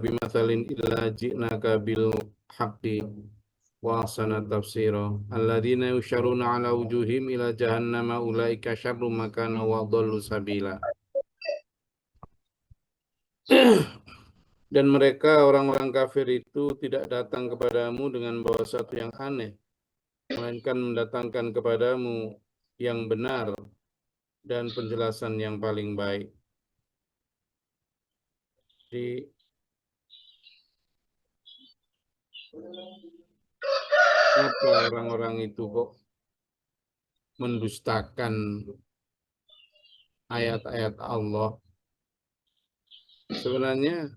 bimatsalin illa ji'naka bil haqqi wa ahsana tafsira. Alladzina yusyaruna ala wujuhim ila jahannama ulaika syarrum makana wa dhallu sabila. Dan mereka orang-orang kafir itu tidak datang kepadamu dengan bawa sesuatu yang aneh, melainkan mendatangkan kepadamu yang benar dan penjelasan yang paling baik. Di apa orang-orang itu kok mendustakan ayat-ayat Allah? Sebenarnya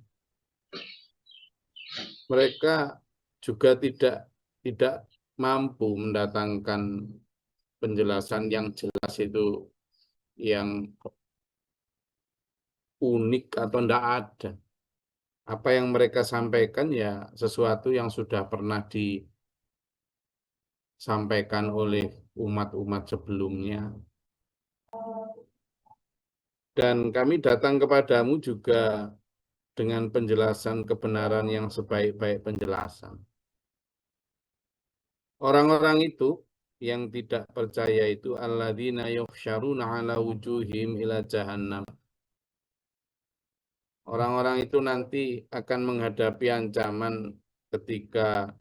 mereka juga tidak mampu mendatangkan penjelasan yang jelas itu, yang unik atau tidak ada. Apa yang mereka sampaikan ya sesuatu yang sudah pernah disampaikan oleh umat-umat sebelumnya. Dan kami datang kepadamu juga dengan penjelasan kebenaran yang sebaik-baik penjelasan. Orang-orang itu yang tidak percaya itu alladzina yuhsyaruna ala wujuhim ila jahannam. Orang-orang itu nanti akan menghadapi ancaman ketika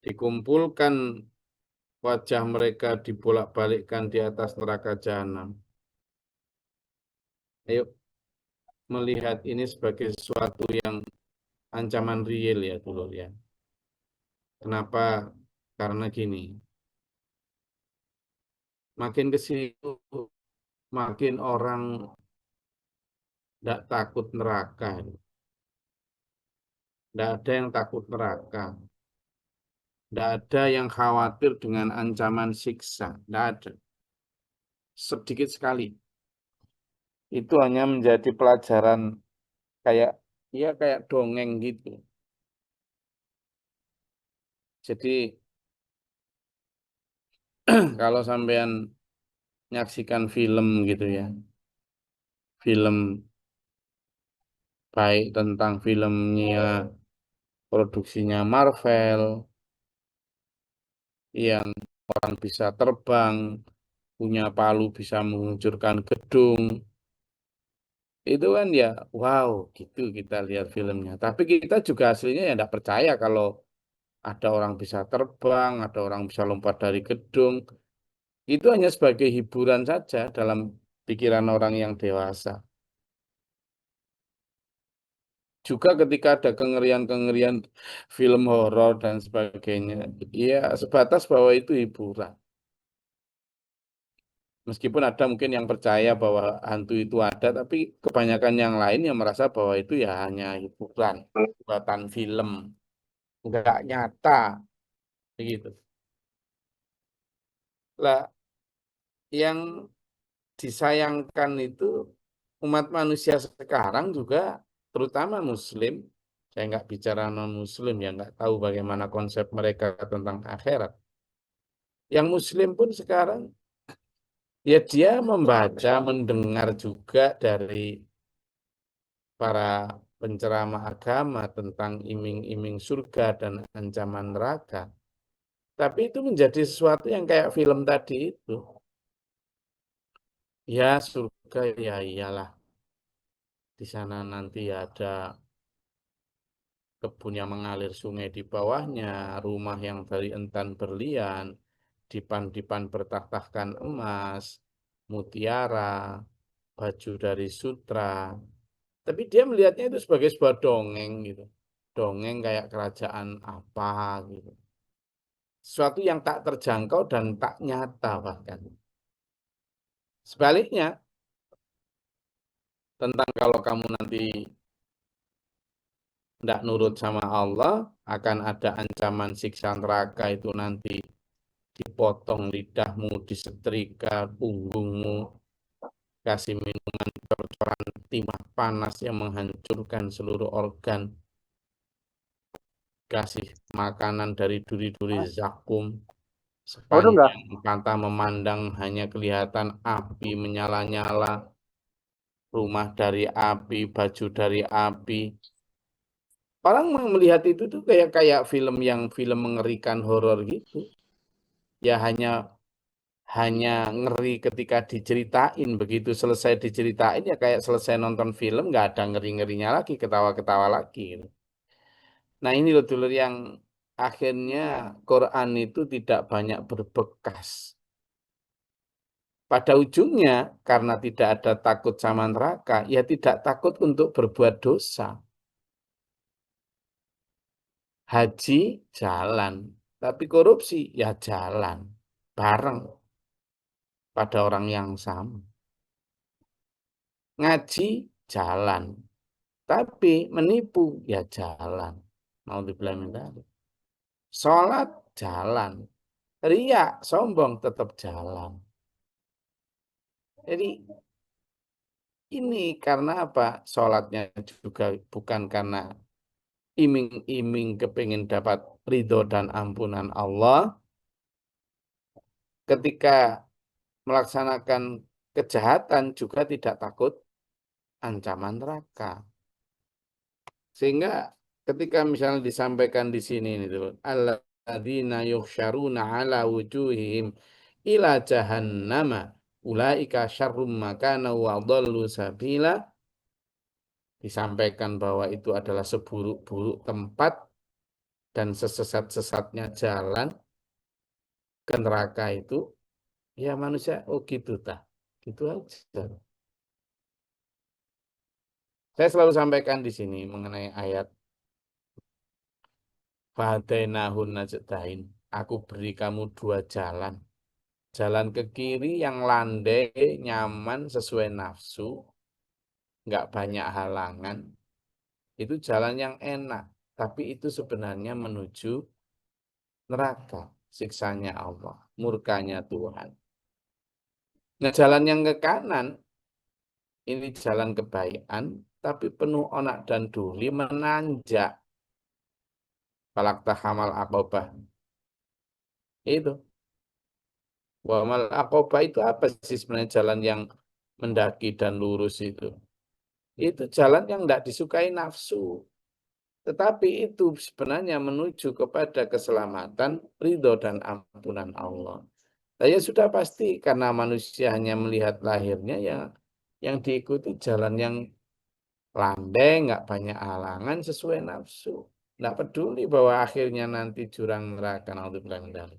dikumpulkan wajah mereka dibolak-balikkan di atas neraka jahanam. Ayo melihat ini sebagai sesuatu yang ancaman real ya dulu ya. Kenapa? Karena gini, makin ke sini makin orang tidak takut neraka. Tidak ada yang takut neraka. Tidak ada yang khawatir dengan ancaman siksa. Tidak ada. Sedikit sekali. Itu hanya menjadi pelajaran kayak ya kayak dongeng gitu. Jadi kalau sampean menyaksikan film gitu ya, film baik tentang filmnya produksinya Marvel yang orang bisa terbang, punya palu bisa menguncurkan gedung, itu kan ya wow gitu kita lihat filmnya. Tapi kita juga aslinya ya tidak percaya kalau ada orang bisa terbang, ada orang bisa lompat dari gedung. Itu hanya sebagai hiburan saja dalam pikiran orang yang dewasa. Juga ketika ada kengerian-kengerian film horor dan sebagainya, ya sebatas bahwa itu hiburan. Meskipun ada mungkin yang percaya bahwa hantu itu ada, tapi kebanyakan yang lain yang merasa bahwa itu ya hanya hiburan, buatan film, nggak nyata, begitu. Lah, yang disayangkan itu umat manusia sekarang juga, terutama Muslim, saya nggak bicara non-Muslim ya, nggak tahu bagaimana konsep mereka tentang akhirat. Yang Muslim pun sekarang, ya dia membaca, mendengar juga dari para penceramah agama tentang iming-iming surga dan ancaman neraka. Tapi itu menjadi sesuatu yang kayak film tadi itu. Ya surga ya iyalah. Di sana nanti ada kebun yang mengalir sungai di bawahnya, rumah yang dari entan berlian, dipan-dipan bertahtahkan emas, mutiara, baju dari sutra. Tapi dia melihatnya itu sebagai sebuah dongeng gitu. Dongeng kayak kerajaan apa gitu. Sesuatu yang tak terjangkau dan tak nyata bahkan. Sebaliknya, tentang kalau kamu nanti tidak nurut sama Allah, akan ada ancaman siksa neraka itu nanti dipotong lidahmu, disetrika punggungmu, kasih minuman cor-coran timah panas yang menghancurkan seluruh organ, kasih makanan dari duri-duri zakum, Udah enggak? sepanjang mata memandang hanya kelihatan api menyala-nyala, rumah dari api, baju dari api. Orang melihat itu tuh kayak kayak film mengerikan horor gitu. Ya hanya ngeri ketika diceritain, begitu selesai diceritain ya kayak selesai nonton film nggak ada ngeri-ngerinya lagi, ketawa-ketawa lagi gitu. Nah ini loh dulur yang akhirnya Quran itu tidak banyak berbekas. Pada ujungnya karena tidak ada takut sama neraka, ya tidak takut untuk berbuat dosa. Haji jalan, tapi korupsi ya jalan bareng pada orang yang sama. Ngaji jalan, tapi menipu ya jalan. Mau dibilang tadi. Sholat jalan, riya sombong tetap jalan. Jadi ini karena apa? Sholatnya juga bukan karena iming-iming kepingin dapat ridho dan ampunan Allah. Ketika melaksanakan kejahatan juga tidak takut ancaman neraka. Sehingga ketika misalnya disampaikan di sini itu alladzina yuhsyaruna ala wujuhihim ila jahannama ulaika syarrum makana wa dhallu sabila, disampaikan bahwa itu adalah seburuk-buruk tempat dan sesesat-sesatnya jalan ke neraka itu, ya manusia oh gitu tah. Gitu aja. Saya selalu sampaikan di sini mengenai ayat Fahadainahun najdain. Aku beri kamu dua jalan. Jalan ke kiri yang landai, nyaman, sesuai nafsu, nggak banyak halangan. Itu jalan yang enak. Tapi itu sebenarnya menuju neraka. Siksanya Allah, murkanya Tuhan. Nah jalan yang ke kanan, ini jalan kebaikan, tapi penuh onak dan duli menanjak. Falak tahamal akobah. Itu. Wamal akobah itu apa sih sebenarnya jalan yang mendaki dan lurus itu? Itu jalan yang tidak disukai nafsu. Tetapi itu sebenarnya menuju kepada keselamatan, ridho dan ampunan Allah. Saya sudah pasti karena manusia hanya melihat lahirnya ya yang diikuti jalan yang landai, nggak banyak halangan sesuai nafsu. Nggak peduli bahwa akhirnya nanti jurang neraka. Naudzubillah.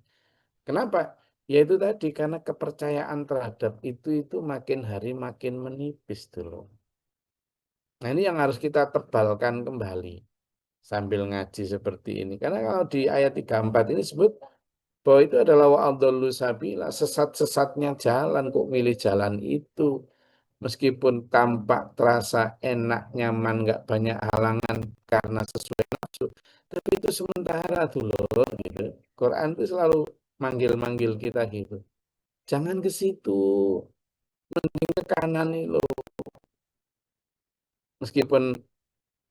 Kenapa? Yaitu tadi karena kepercayaan terhadap itu makin hari makin menipis dulu. Nah ini yang harus kita tebalkan kembali sambil ngaji seperti ini. Karena kalau di ayat 34 ini sebut bahwa itu adalah wa'adhallu sabila, sesat-sesatnya jalan, kok milih jalan itu. Meskipun tampak terasa enak, nyaman, nggak banyak halangan karena sesuai nafsu. Tapi itu sementara dulu gitu. Quran itu selalu manggil-manggil kita gitu. Jangan ke situ, mending ke kanan nih loh. Meskipun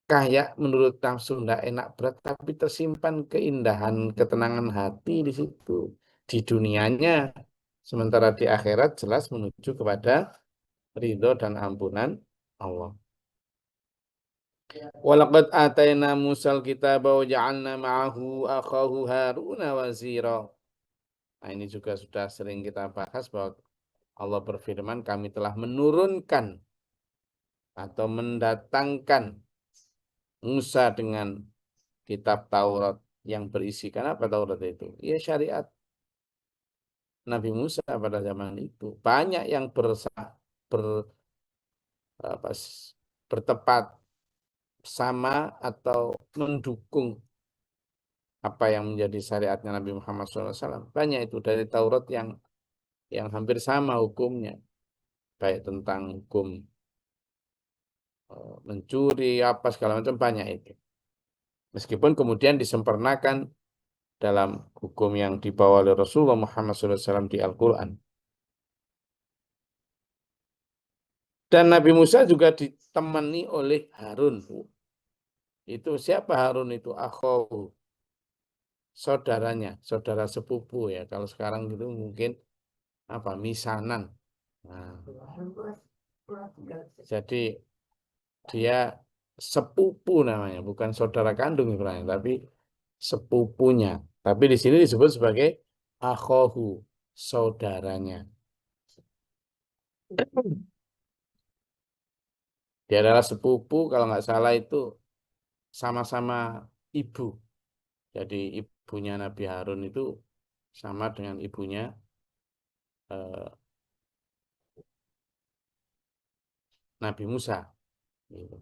kayak menurut nafsu nggak enak berat, tapi tersimpan keindahan, ketenangan hati di situ. Di dunianya, sementara di akhirat jelas menuju kepada ridho dan ampunan Allah. Walaqad atayna Musal kitaba wa ja'alna ma'ahu akhahu Haruna wazira. Nah, ini juga sudah sering kita bahas bahwa Allah berfirman, kami telah menurunkan atau mendatangkan Musa dengan kitab Taurat yang berisikan apa Taurat itu? Ya syariat Nabi Musa pada zaman itu. Banyak yang ber, apa, bertepat sama atau mendukung apa yang menjadi syariatnya Nabi Muhammad SAW. Banyak itu dari Taurat yang hampir sama hukumnya. Baik tentang hukum mencuri, apa segala macam banyak itu. Meskipun kemudian disempurnakan dalam hukum yang dibawa oleh Rasulullah Muhammad SAW di Al-Quran. Dan Nabi Musa juga ditemani oleh Harun. Itu siapa Harun itu? Akhahu, saudaranya, saudara sepupu ya. Kalau sekarang gitu mungkin apa? Misanan. Nah, Jadi dia sepupu namanya, bukan saudara kandung Ibrahim, tapi sepupunya. Tapi di sini disebut sebagai akhohu, saudaranya. Dia adalah sepupu, kalau nggak salah itu sama-sama ibu. Jadi ibunya Nabi Harun itu sama dengan ibunya eh, Nabi Musa. Gitu.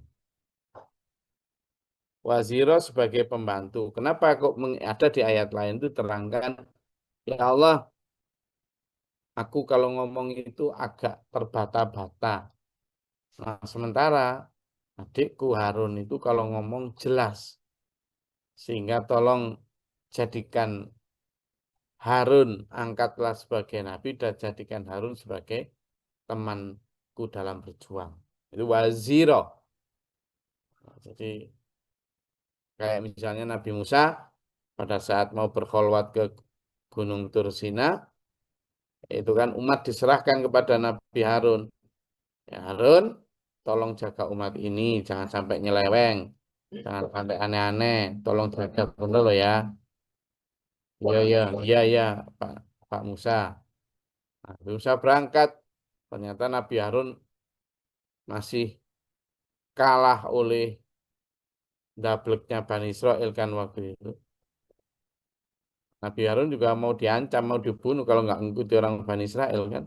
Waziro sebagai pembantu. Kenapa kok ada di ayat lain itu terangkan, ya Allah, aku kalau ngomong itu agak terbata-bata. Nah, sementara adikku Harun itu kalau ngomong jelas. Sehingga tolong jadikan Harun, angkatlah sebagai nabi dan jadikan Harun sebagai temanku dalam berjuang. Itu waziro. Nah, jadi kayak misalnya Nabi Musa pada saat mau berkholwat ke Gunung Tursina, itu kan umat diserahkan kepada Nabi Harun. Ya, Harun, tolong jaga umat ini, jangan sampai nyeleweng, jangan sampai aneh-aneh, tolong jaga benar loh ya. Iya, iya, iya, iya, Pak, Pak Musa. Nah, Nabi Musa berangkat, ternyata Nabi Harun masih kalah oleh dableknya Bani Israel kan waktu itu. Nabi Harun juga mau diancam, mau dibunuh kalau nggak ngikuti orang Bani Israel kan,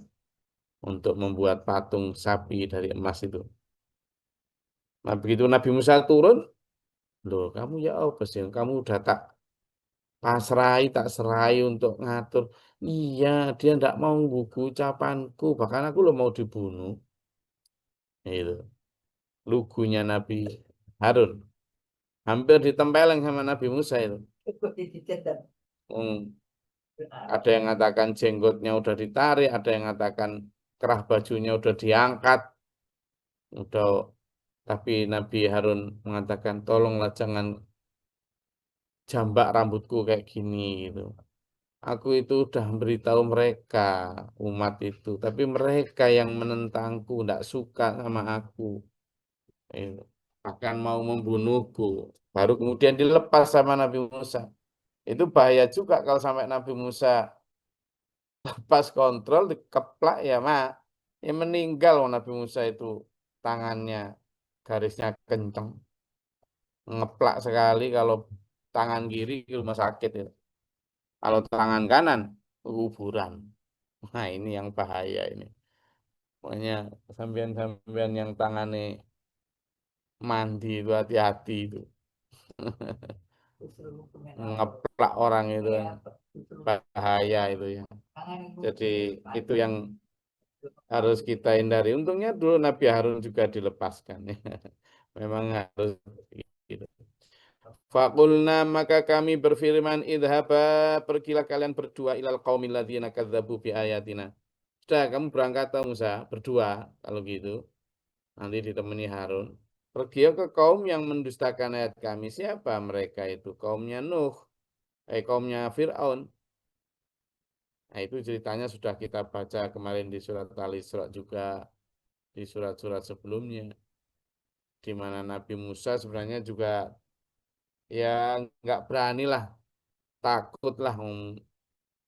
untuk membuat patung sapi dari emas itu. Nah, begitu Nabi Musa turun, loh kamu ya apa sih? Kamu udah tak pasrai, tak serai untuk ngatur. Iya, dia ndak mau buku ucapanku, bahkan aku lo mau dibunuh. Itu lugunya Nabi Harun. Hampir ditempeleng sama Nabi Musa itu. Hmm, ada yang mengatakan jenggotnya udah ditarik, ada yang mengatakan kerah bajunya udah diangkat, udah. Tapi Nabi Harun mengatakan, tolonglah jangan jambak rambutku kayak gini gitu. Aku itu udah beritahu mereka, umat itu, tapi mereka yang menentangku, tidak suka sama aku. Itu. Akan mau membunuhku. Baru kemudian dilepas sama Nabi Musa. Itu bahaya juga kalau sampai Nabi Musa pas kontrol dikeplak ya mak. Ya meninggal Nabi Musa itu tangannya garisnya kenceng. Ngeplak sekali kalau tangan kiri ke rumah sakit itu. Kalau tangan kanan kuburan. Nah ini yang bahaya ini. Pokoknya sampean-sampean yang tangannya mandi itu hati-hati itu. Ngeplak orang itu yang bahaya itu ya. Jadi itu yang harus kita hindari. Untungnya dulu Nabi Harun juga dilepaskan ya. Memang harus gitu. Fakulna maka kami berfirman idhaba pergilah kalian berdua ilal qaumil ladzina kadzabu bi ayatina. Sudah kamu berangkat tahu Musa berdua kalau gitu. Nanti ditemani Harun. Pergi ke kaum yang mendustakan ayat kami. Siapa mereka itu? Kaumnya Nuh. Kaumnya Fir'aun. Nah itu ceritanya sudah kita baca kemarin di surat Al-Isra juga. Di surat-surat sebelumnya. Di mana Nabi Musa sebenarnya juga ya nggak berani lah. Takut lah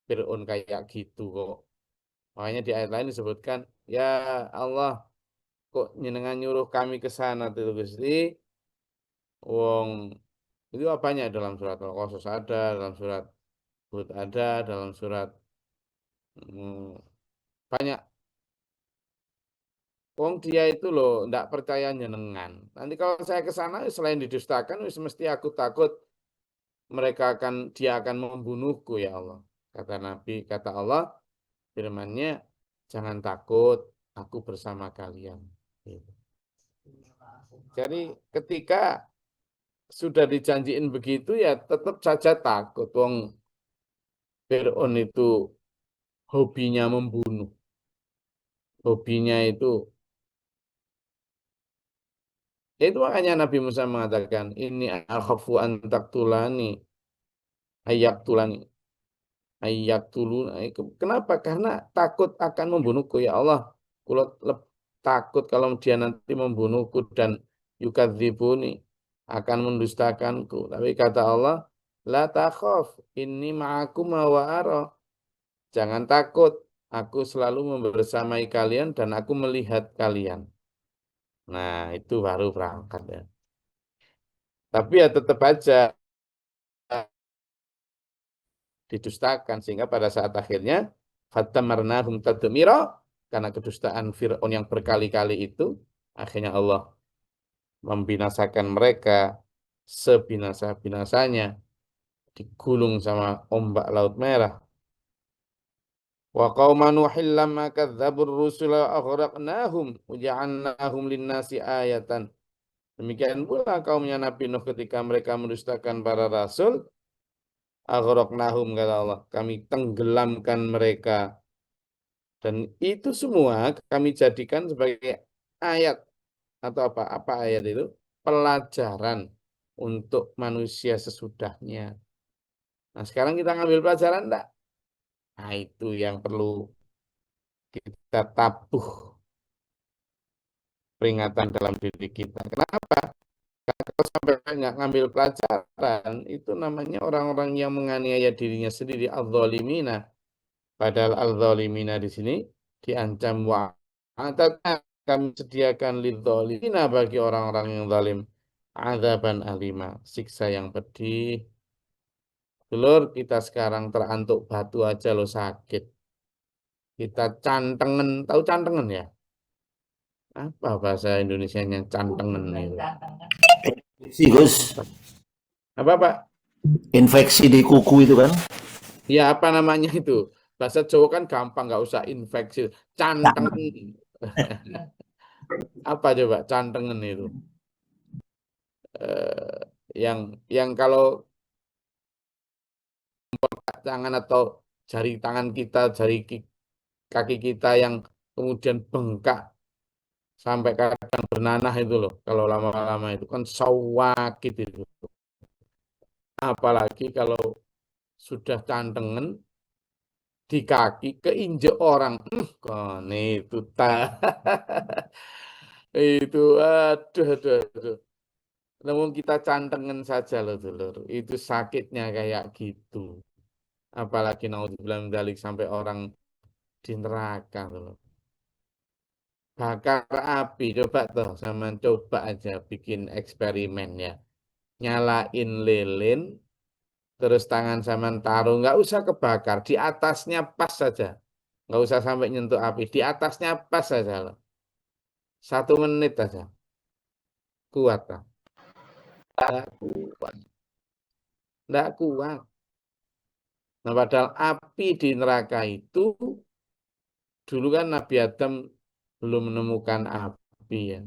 Fir'aun kayak gitu kok. Makanya di ayat lain disebutkan, ya Allah, kok nyenengan nyuruh kami ke sana tuh Gusti. Wong itu apanya dalam surat Al-Qasas ada, dalam surat Hud ada, dalam surat hmm, banyak. Wong dia itu loh ndak percaya nyenengan. Nanti kalau saya ke sana selain didustakan, wis mesti aku takut dia akan membunuhku ya Allah. Kata Nabi, kata Allah, firman-Nya, jangan takut, aku bersama kalian. Gitu. Jadi ketika sudah dijanjiin begitu ya tetap saja takut. Wong Fir'aun itu hobinya membunuh. Hobinya itu. Itu makanya Nabi Musa mengatakan, ini akhafu an taktulani, ayak tulani, ayak tulun. Kenapa? Karena takut akan membunuhku ya Allah. Kulo takut kalau dia nanti membunuhku dan yukadzibuni akan mendustakanku. Tapi kata Allah, la takhaf, inni ma'akum wa ara. Jangan takut, aku selalu membersamai kalian dan aku melihat kalian. Nah, itu baru berangkat ya. Tapi ya tetap aja didustakan sehingga pada saat akhirnya fatamarnahum tadmira karena kedustaan Fir'aun yang berkali-kali itu akhirnya Allah membinasakan mereka sebinasa-binasanya digulung sama ombak Laut Merah. Wa qauma nuhil lamma kadzdzabur rusula aghraqnahum wa ja'alnahum linnasi ayatan. Demikian pula kaumnya Nabi Nuh ketika mereka mendustakan para rasul, aghraqnahum kata Allah, kami tenggelamkan mereka. Dan itu semua kami jadikan sebagai ayat atau apa? Apa ayat itu? Pelajaran untuk manusia sesudahnya. Nah, sekarang kita ngambil pelajaran enggak? Nah, itu yang perlu kita tabuh peringatan dalam diri kita. Kenapa? Karena kalau sampai nggak ngambil pelajaran, itu namanya orang-orang yang menganiaya dirinya sendiri, al-zalimina. Padahal al-zalimina di sini diancam wa'atadna kami sediakan lidzalimina bagi orang-orang yang zalim azaban alima, siksa yang pedih. Dulur, kita sekarang terantuk batu aja lo sakit. Kita cantengen, tahu cantengen ya? Apa bahasa Indonesianya cantengen itu? Sih Gus, Apa Pak? infeksi di kuku itu kan. Ya apa namanya itu? Bahasa Jawa kan gampang, nggak usah infeksi. Cantengen. Apa coba cantengen itu? Eh, yang kalau tangan atau jari tangan kita, kaki kita yang kemudian bengkak sampai kadang bernanah itu loh. Kalau lama-lama itu kan sakit itu. Apalagi kalau sudah cantengen di kaki keinjek orang. Kon itu itu aduh. Namun kita cantengen saja loh dulur. Itu sakitnya kayak gitu. Apalagi naudzubillah min dzalik sampai orang di neraka loh. Bakar api coba tuh sama coba aja bikin eksperimen ya. Nyalain lilin terus tangan sama taruh nggak usah kebakar di atasnya pas saja. Nggak usah sampai nyentuh api di atasnya pas saja loh. 1 menit aja kuat lah. Nggak kuat. Nggak kuat. Nah padahal api di neraka itu dulu kan Nabi Adam belum menemukan api ya.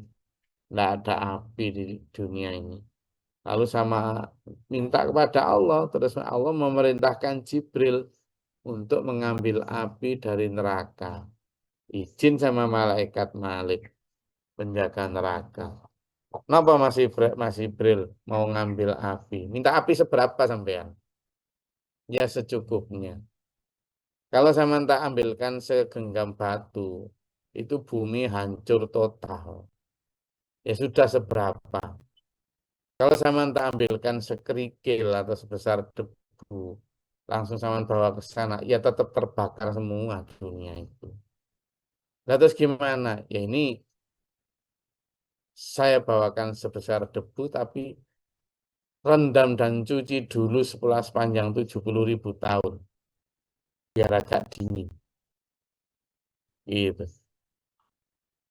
Nggak ada api di dunia ini. Lalu sama minta kepada Allah, terus Allah memerintahkan Jibril untuk mengambil api dari neraka. Izin sama malaikat Malik, penjaga neraka. Kenapa masih Jibril mau ngambil api? Minta api seberapa sampean? Ya secukupnya. Kalau saya minta ambilkan segenggam batu, itu bumi hancur total. Ya sudah seberapa? Kalau saya minta ambilkan sekerikil atau sebesar debu, langsung sama bawa ke sana, ya tetap terbakar semua dunia itu. Nah, terus gimana? Ya ini saya bawakan sebesar debu, tapi rendam dan cuci dulu sepanjang 70.000 tahun, biar agak dingin. Gitu.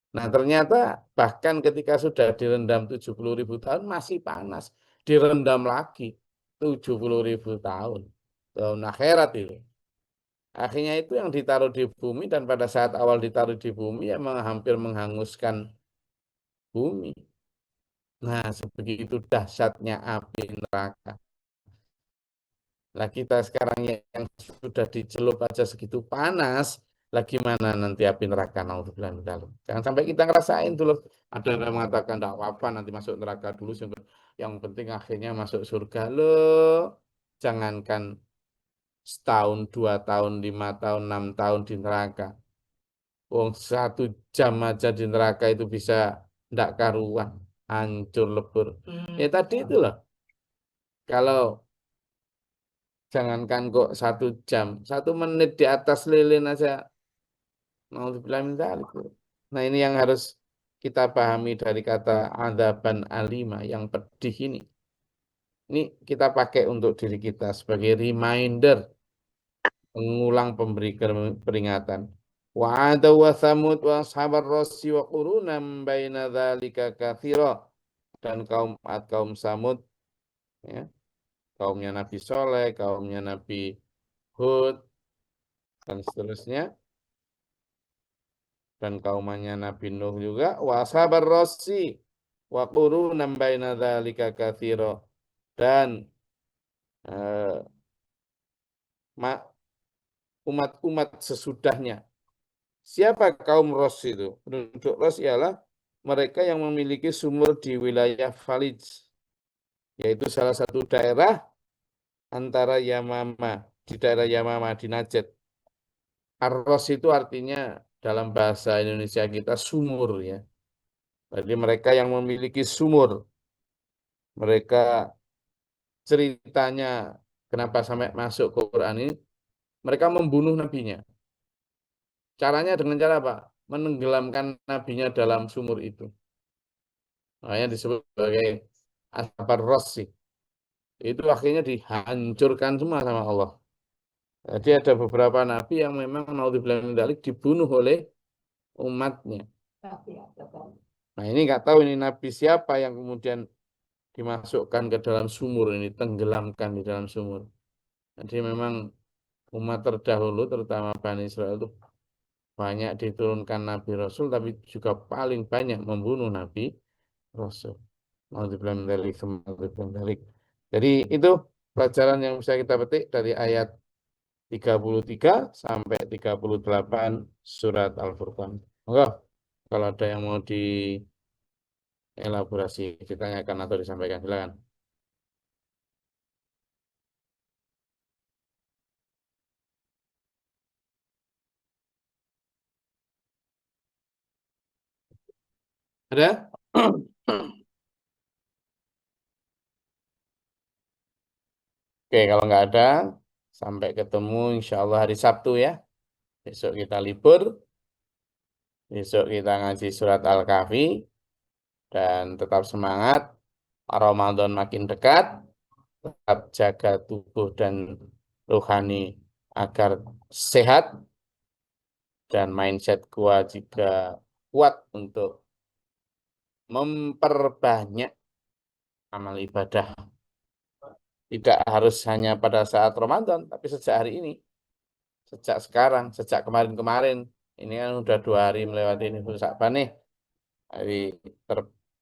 Nah, ternyata bahkan ketika sudah direndam 70.000 tahun masih panas. Direndam lagi 70.000 tahun. Tahun akhirat itu. Akhirnya itu yang ditaruh di bumi dan pada saat awal ditaruh di bumi ya hampir menghanguskan bumi. Nah, sebegitu dahsyatnya api neraka. Lah kita sekarang yang sudah dicelup aja segitu panas, lagi mana nanti api neraka naudzubillah min dzalik. Jangan sampai kita ngerasain dulu. Ada yang mengatakan tidak apa-apa nanti masuk neraka dulu, yang penting akhirnya masuk surga loh. Jangankan setahun, 2 tahun, 5 tahun, 6 tahun di neraka. Wong 1 jam aja di neraka itu bisa ndak karuan, hancur lebur. Ya tadi itulah. Kalau jangankan kok 1 jam, 1 menit di atas lilin aja mau dibilang dzalik. Nah ini yang harus kita pahami dari kata adzaban alima yang pedih ini. Ini kita pakai untuk diri kita sebagai reminder, mengulang peringatan. Wa ada wa samud wa sahabar rasi wa qurunam baina dzalika katsira, dan kaum Ad, kaum Samud, ya, kaumnya Nabi Soleh, kaumnya Nabi Hud, dan seterusnya, dan kaumannya Nabi Nuh juga, wa sahabar rasi wa qurunam baina dzalika katsira, dan eh, umat-umat sesudahnya. Siapa kaum Ros itu? Penduduk Ros ialah mereka yang memiliki sumur di wilayah Falij, yaitu salah satu daerah antara Yamama, di daerah Yamama di Najd. Ar-Ros itu artinya dalam bahasa Indonesia kita sumur, ya. Jadi mereka yang memiliki sumur, mereka ceritanya kenapa sampai masuk ke Quran ini, mereka membunuh nabinya. Caranya dengan cara apa? Menenggelamkan nabinya dalam sumur itu. Makanya disebut sebagai Ashabar Rossi. Itu akhirnya dihancurkan semua sama Allah. Jadi ada beberapa nabi yang memang naudzubillah min dzalik dibunuh oleh umatnya. Nah ini nggak tahu ini nabi siapa yang kemudian dimasukkan ke dalam sumur ini, tenggelamkan di dalam sumur. Jadi memang umat terdahulu, terutama Bani Israel itu banyak diturunkan Nabi Rasul, tapi juga paling banyak membunuh Nabi Rasul. Naudzubillah min dzalik, naudzubillah min dzalik. Jadi itu pelajaran yang bisa kita petik dari ayat 33 sampai 38 surat Al-Furqan. Enggak, kalau ada yang mau dielaborasi, ditanyakan atau disampaikan, silakan. Ada? Oke, kalau nggak ada, sampai ketemu insya Allah hari Sabtu, ya. Besok kita libur, besok kita ngaji surat Al-Kahfi, dan tetap semangat. Ramadan makin dekat, tetap jaga tubuh dan rohani agar sehat, dan mindset gua juga kuat untuk memperbanyak amal ibadah. Tidak harus hanya pada saat Ramadan, tapi sejak hari ini, sejak sekarang, sejak kemarin-kemarin. Ini kan udah 2 hari melewati ini Sya'ban nih. Hari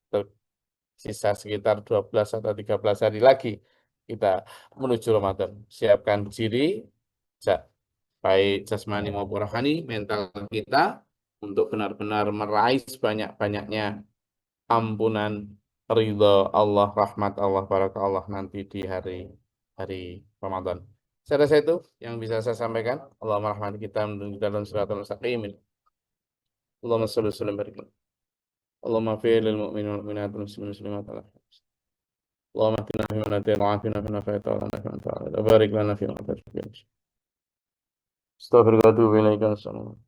tersisa sekitar 12 atau 13 hari lagi kita menuju Ramadan. Siapkan diri, baik jasmani maupun rohani, mental kita, untuk benar-benar meraih sebanyak-banyaknya ampunan, ridho Allah, rahmat Allah, barakah Allah nanti di hari hari Ramadan. Saya rasa itu yang bisa saya sampaikan. Allahumma rahmati kita menuju dalam siratal mustaqim. Allahumma shalli wa sallim barik. Allahumma fi lil mu'minin wal mu'minat wal muslimin wal muslimat ala. Allahumma atina fi man hadaita wa afina fi man afaita wa lana fi man ta'ala. Barik lana fi ma ataita. Astaghfiruka wa atubu ilaika. Assalamualaikum.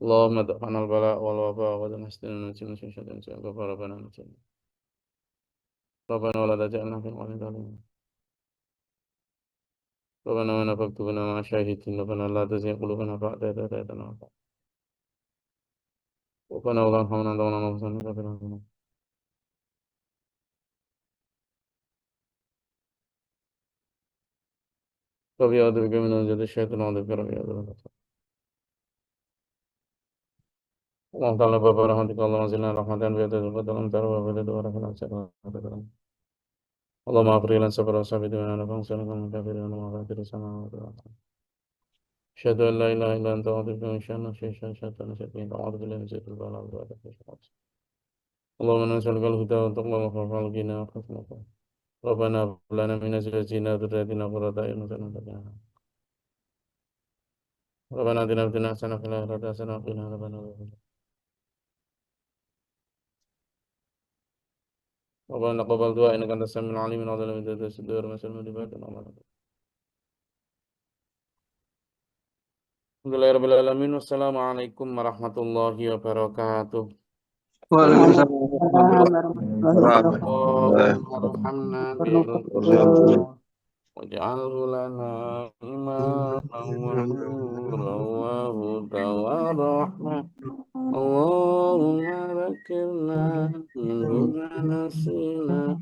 اللهم ادفعنا البلاء والوباء وتنستنا من سن شدة سيئة ربنا نسأل ربنا ولا تجعلنا في القرآن العظيم ربنا ونفقت بنا مع شاهدين ربنا لا تزغ قلوبنا بعد إذ هديتنا ربنا ولا ترحمنا أنت ولا نفسنا كافر لنا ربي أعوذ بك من وجود الشيطان وأعوذ بك ربي أعوذ بك اللهم تعالى باب رحمتك اللهم زدنا رحمة في هذا البلد اللهم تعالى باب البلد ورحمة الله اللهم اغفر لنا صبر وصابر لنا فانصرنا من الكافرين وما غادر السماوات والأرض أشهد أن لا إله إلا أنت أعوذ بك من شر نفسي أشهد أن لا إله أعوذ بالله من شر البلاء والبلاء اللهم إنا نسألك الهدى والتقوى والعفو والغنى وحسن الخلق ربنا هب لنا من أزواجنا وذرياتنا قرة أعين واجعلنا للمتقين ربنا آتنا في الدنيا حسنة وفي الآخرة حسنة وقنا عذاب النار ربنا تقبل دعاء إنك أنت السميع العليم من عذاب من ذات الصدور وسلم لبعضنا Alhamdulillahirrahmanirrahim. Wassalamualaikum warahmatullahi wabarakatuh. Waalaikumsalam warahmatullahi wabarakatuh. Allahumma arhamna bi-Rasulillah waj'alhu lana imaman wa nuran wa hudan wa rahmah. Allahumma zakirna min ma nasina